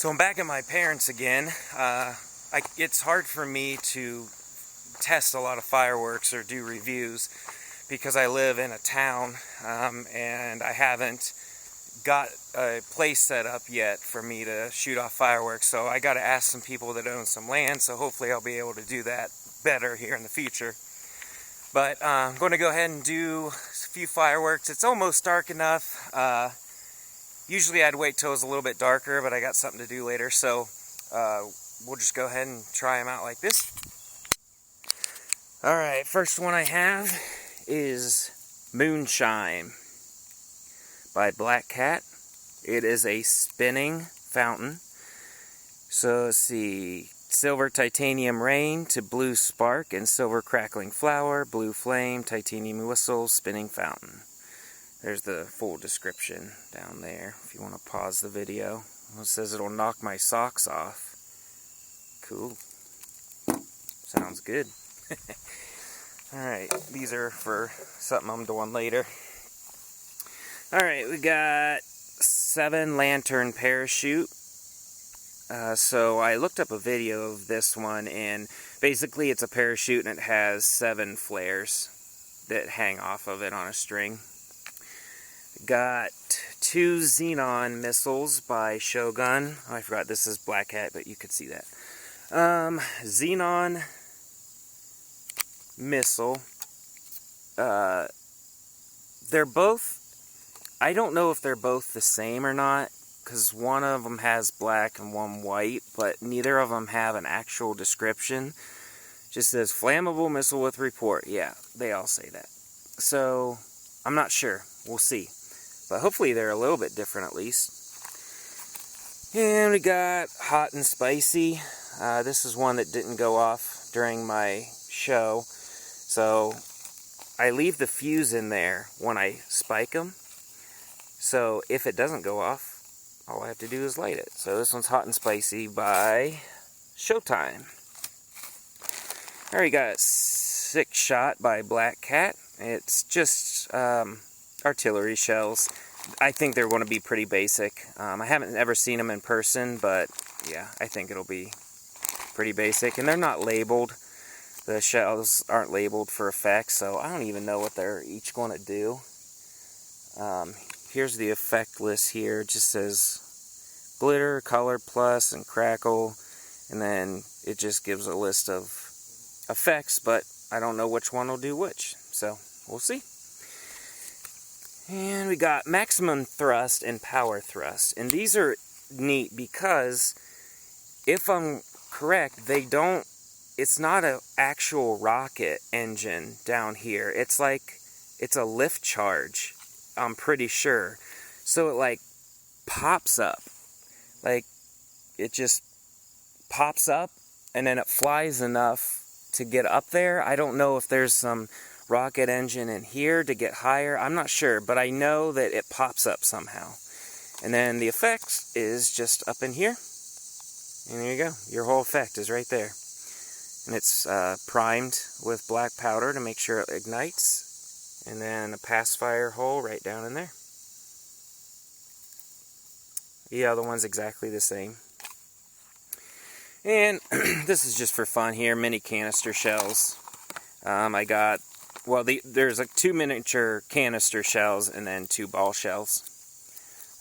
So I'm back at my parents' again. It's hard for me to test a lot of fireworks or do reviews because I live in a town and I haven't got a place set up yet for me to shoot off fireworks. So I got to ask some people that own some land, so hopefully I'll be able to do that better here in the future. But I'm going to go ahead and do a few fireworks. It's almost dark enough. Usually I'd wait till it was a little bit darker, but I got something to do later, so we'll just go ahead and try them out like this. Alright, first one I have is Moonshine by Black Cat. It is a spinning fountain. So let's see, silver titanium rain to blue spark and silver crackling flower, blue flame, titanium whistle, spinning fountain. There's the full description down there if you want to pause the video. It says it'll knock my socks off. Cool. Sounds good. Alright, these are for something I'm doing later. Alright, we got 7 lantern parachute. So I looked up a video of this one, and basically it's a parachute and it has 7 flares that hang off of it on a string. Got 2 xenon missiles by Shogun. Oh, I forgot this is Black Cat, but you could see that. Xenon missile. They're both, I don't know if they're both the same or not, because one of them has black and one white, but neither of them have an actual description. Just says flammable missile with report. Yeah, they all say that. So, I'm not sure. We'll see. But hopefully they're a little bit different at least. And we got hot and spicy. This is one that didn't go off during my show. So I leave the fuse in there when I spike them. So if it doesn't go off, all I have to do is light it. So this one's hot and spicy by Showtime. Alright, got 6 shot by Black Cat. It's just artillery shells. I think they're going to be pretty basic. I haven't ever seen them in person, but yeah, I think it'll be pretty basic. And they're not labeled. The shells aren't labeled for effects, so I don't even know what they're each going to do. Here's the effect list here. It just says glitter, color plus, and crackle. And then it just gives a list of effects, but I don't know which one will do which. So, we'll see. And we got maximum thrust and power thrust. And these are neat because, if I'm correct, they don't, it's not an actual rocket engine down here. It's like, it's a lift charge, I'm pretty sure. So it like pops up. Like, it just pops up and then it flies enough to get up there. I don't know if there's some rocket engine in here to get higher. I'm not sure, but I know that it pops up somehow. And then the effect is just up in here. And there you go. Your whole effect is right there. And it's primed with black powder to make sure it ignites. And then a pass fire hole right down in there. The other one's exactly the same. And this is just for fun here, mini canister shells. I got, well, there's like 2 miniature canister shells and then 2 ball shells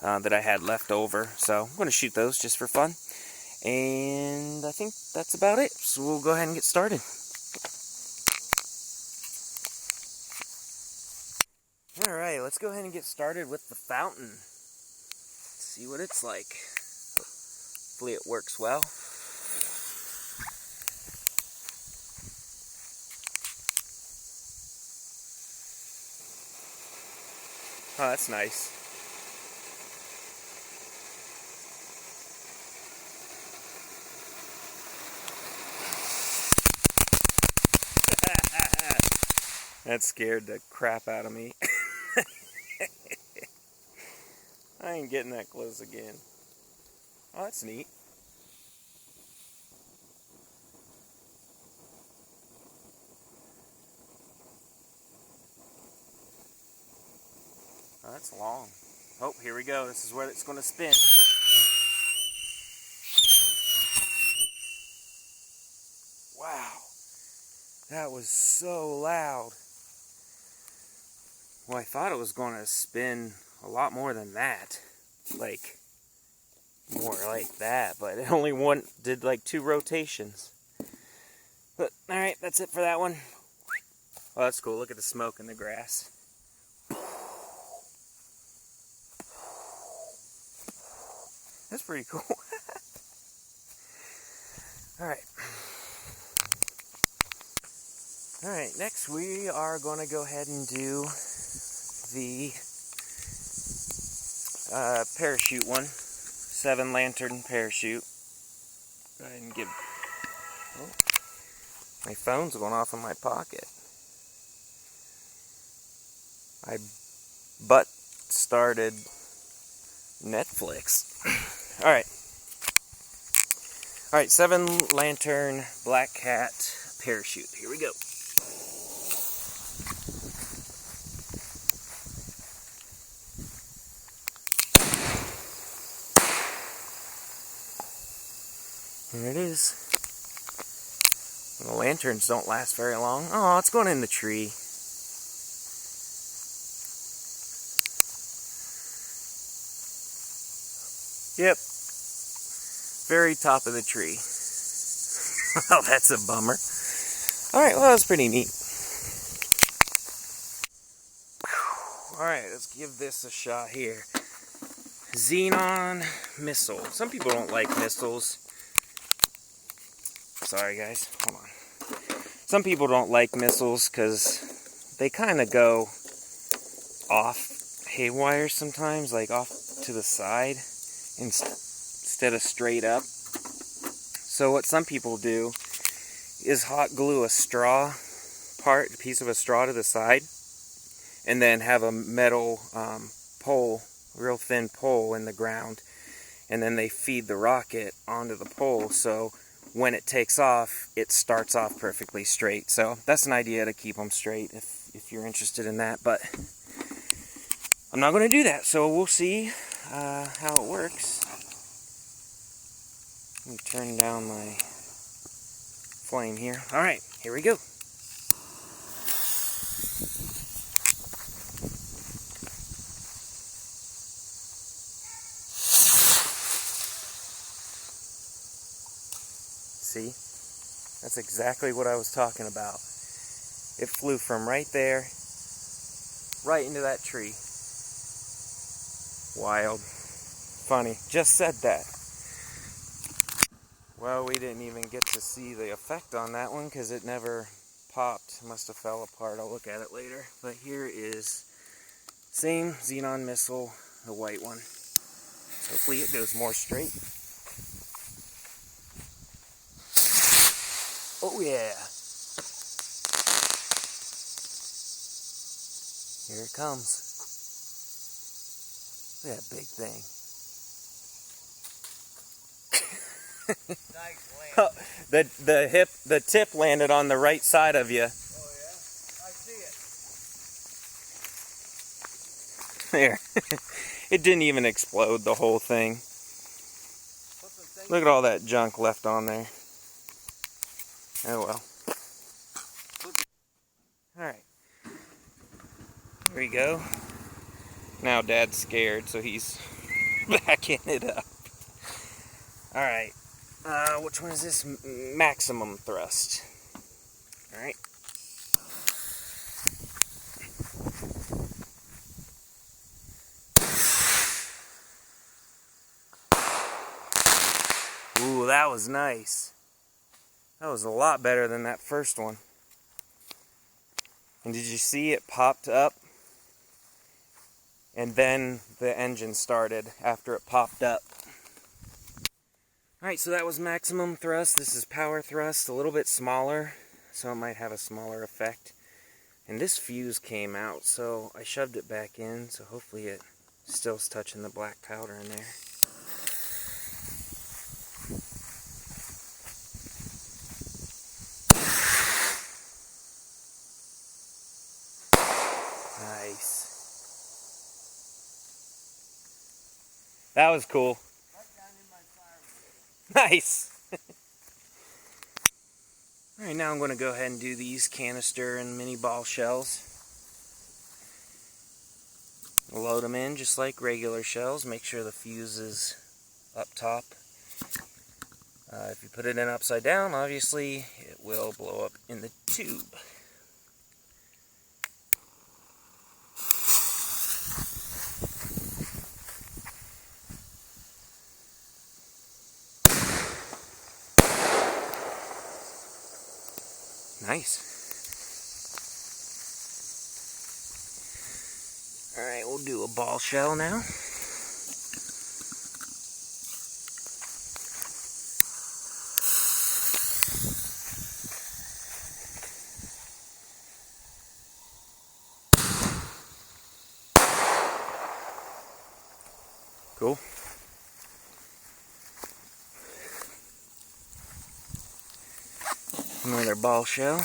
that I had left over. So I'm going to shoot those just for fun. And I think that's about it. So we'll go ahead and get started. Alright, let's go ahead and get started with the fountain. See what it's like. Hopefully it works well. Oh, that's nice. That scared the crap out of me. I ain't getting that close again. Oh, that's neat. Oh, that's long. Oh, here we go. This is where it's going to spin. That was so loud. Well, I thought it was going to spin a lot more than that. Like, more like that, but it only did like 2 rotations. But, alright, that's it for that one. Oh, that's cool. Look at the smoke in the grass. That's pretty cool. Alright. Alright, next we are going to go ahead and do the parachute one. 7 lantern parachute. Go ahead and give... Oh, my phone's going off in my pocket. I butt started Netflix. Alright. Alright, 7 lantern black cat parachute. Here we go. Here it is. And the lanterns don't last very long. Oh, it's going in the tree. Yep. Very top of the tree. Oh, that's a bummer. Alright, well, that's pretty neat. Alright, let's give this a shot here. Xenon missile. Some people don't like missiles. Sorry, guys. Hold on. Some people don't like missiles because they kind of go off haywire sometimes, like off to the side instead of straight up. So what some people do is hot glue a straw part, a piece of a straw to the side, and then have a metal pole, real thin pole in the ground, and then they feed the rocket onto the pole, so when it takes off, it starts off perfectly straight. So that's an idea to keep them straight if you're interested in that, but I'm not going to do that, so we'll see how it works. Let me turn down my flame here. Alright, here we go. See? That's exactly what I was talking about. It flew from right there, right into that tree. Wild. Funny. Just said that. Well, we didn't even get to see the effect on that one because it never popped. Must have fell apart. I'll look at it later. But here is same Xenon missile, the white one. Hopefully it goes more straight. Oh yeah. Here it comes. Look at that big thing. Nice land. Oh, the tip landed on the right side of you. Oh yeah? I see it. There. It didn't even explode, the whole thing. Look at all that junk left on there. Oh well. Alright. There we go. Now Dad's scared, so he's backing it up. Alright. Which one is this? Maximum thrust. Alright. Ooh, that was nice. That was a lot better than that first one. And did you see it popped up? And then the engine started after it popped up. Alright, so that was maximum thrust. This is power thrust, a little bit smaller, so it might have a smaller effect. And this fuse came out, so I shoved it back in, so hopefully it still's touching the black powder in there. Nice. That was cool. Nice. Alright, now I'm going to go ahead and do these canister and mini ball shells. Load them in just like regular shells. Make sure the fuse is up top. If you put it in upside down, obviously it will blow up in the tube. Nice. Alright, we'll do a ball shell now. Cool. Another ball shell.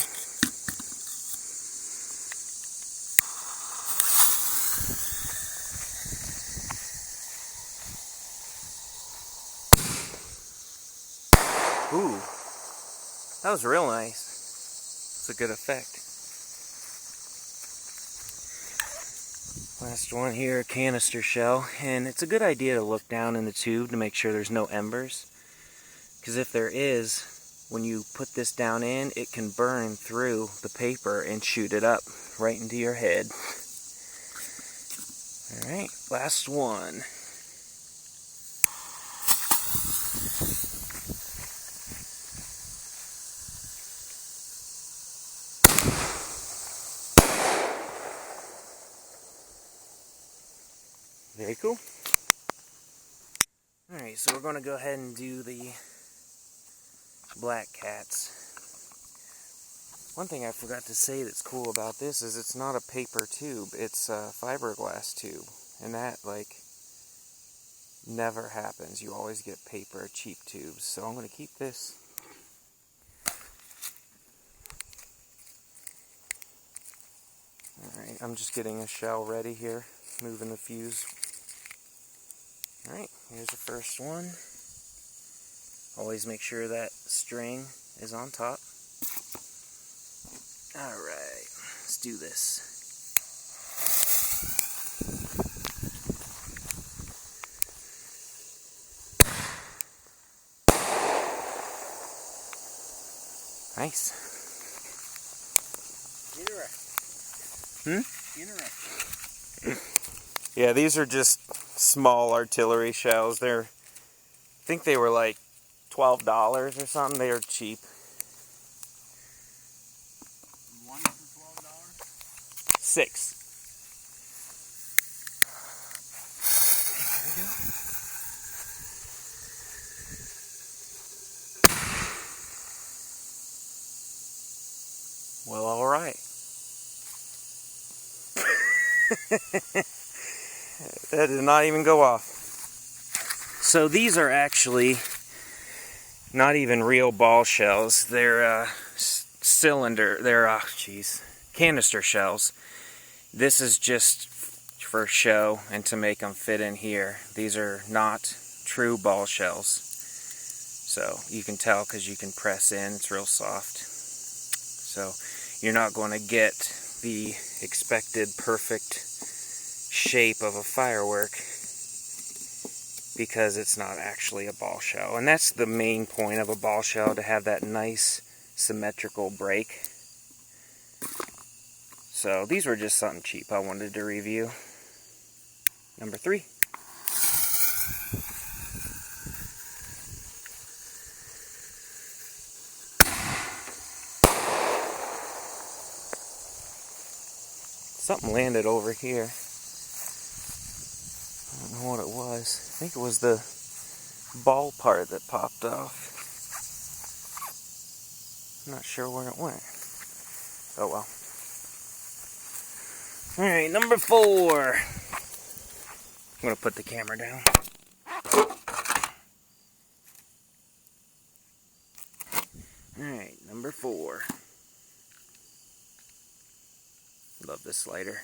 Ooh, that was real nice. It's a good effect. Last one here, a canister shell, and it's a good idea to look down in the tube to make sure there's no embers, because if there is, when you put this down in, it can burn through the paper and shoot it up right into your head. Alright, last one. Very cool. Alright, so we're going to go ahead and do the black cats. One thing I forgot to say that's cool about this is it's not a paper tube, it's a fiberglass tube. And that, like, never happens. You always get paper, cheap tubes. So I'm going to keep this. Alright, I'm just getting a shell ready here, moving the fuse. Alright, here's the first one. Always make sure that string is on top. Alright, let's do this. Nice. Interesting. Yeah, these are just small artillery shells. I think they were like $12 or something. They are cheap. One for $12? 6. Well, all right. That did not even go off. So these are actually not even real ball shells. They're canister shells. This is just for show and to make them fit in here. These are not true ball shells. So you can tell because you can press in, it's real soft. So you're not going to get the expected perfect shape of a firework because it's not actually a ball shell. And that's the main point of a ball shell, to have that nice symmetrical break. So these were just something cheap I wanted to review. Number 3. Something landed over here. I don't know what it was. I think it was the ball part that popped off. I'm not sure where it went. Oh well. Alright, number 4. I'm going to put the camera down. Alright, number 4. Love this lighter.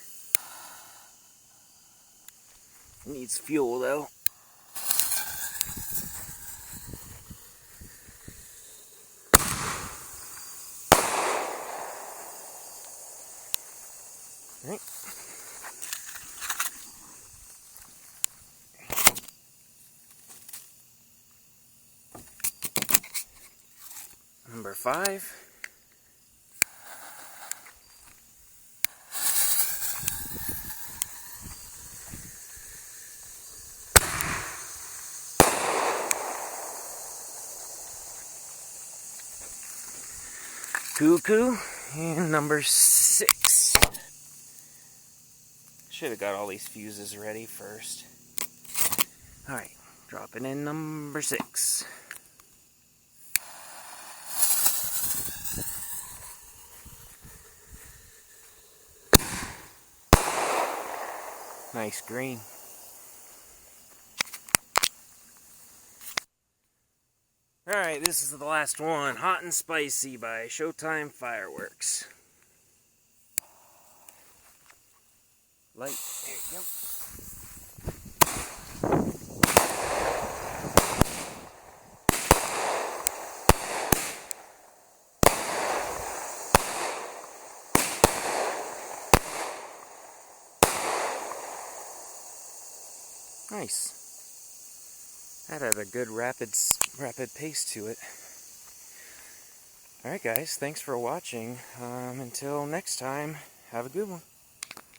Needs fuel though. Right. Number 5. Cuckoo. And number 6. Should have got all these fuses ready first. Alright, dropping in number 6. Nice green. Alright, this is the last one. Hot and Spicy by Showtime Fireworks. Light. There you go. Nice. That had a good rapid pace to it. Alright guys, thanks for watching. Until next time, have a good one.